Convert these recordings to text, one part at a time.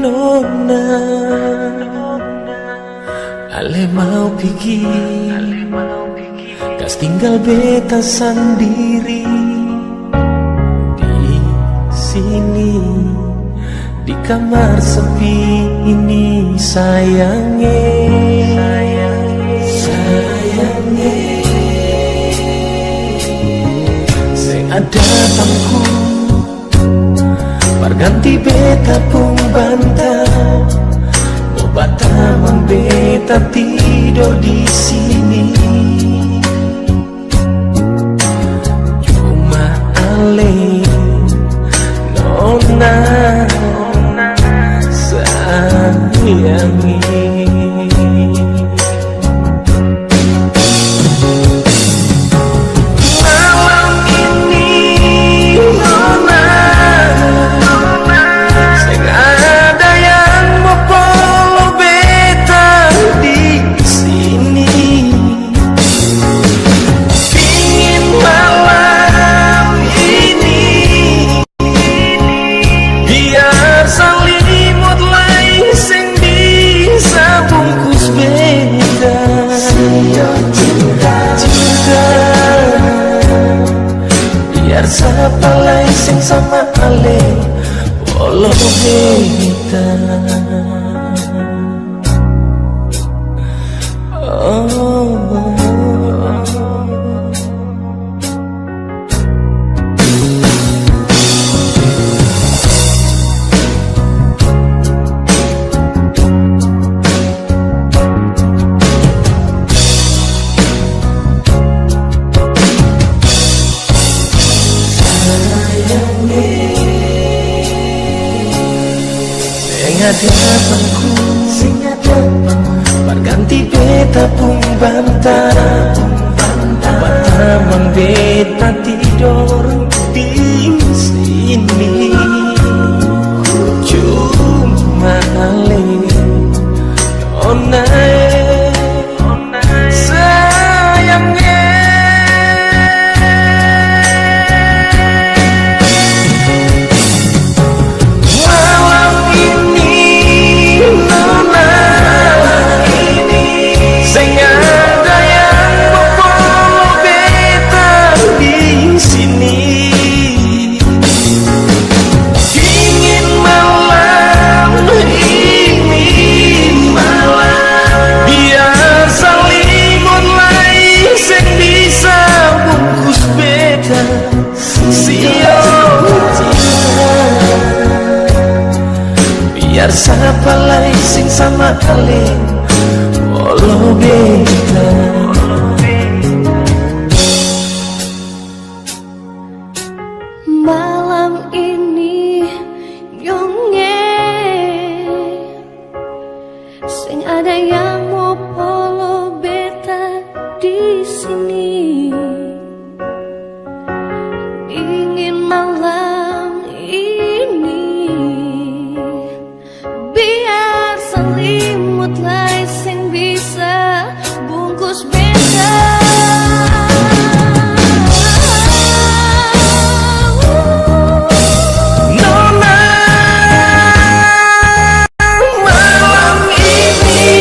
nona, ale mau pergi, kas tinggal beta sendiri di sini, di kamar sepi ini sayangnya, ada tamku berganti beta pun bantah, mau bata beta tidur di sini, cuma ale nona sayangi. Biar siapa lain sing sama ale polo beta. Berganti beta pun bantah, bantah beta tidur di sini, cuma ale nona sayangnya. Biar siapa lain sing sama kalian polo beta. Malam ini nyonge sing ada yang mau polo beta di sini, ingin malam ini biar selimut lain sing bisa bungkus beta. Nona, malam ini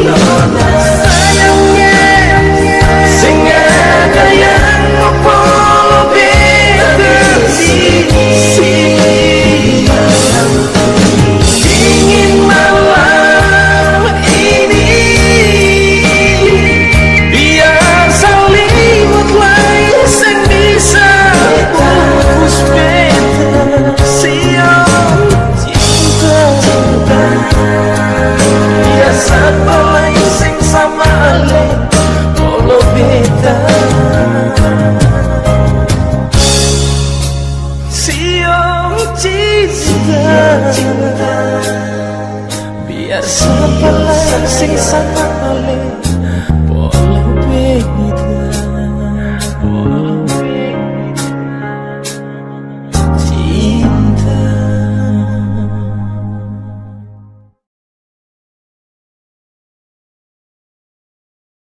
nona sayangnya, sing ada yang mau polo beta di sini. Biar siapa lain sing sama ale polo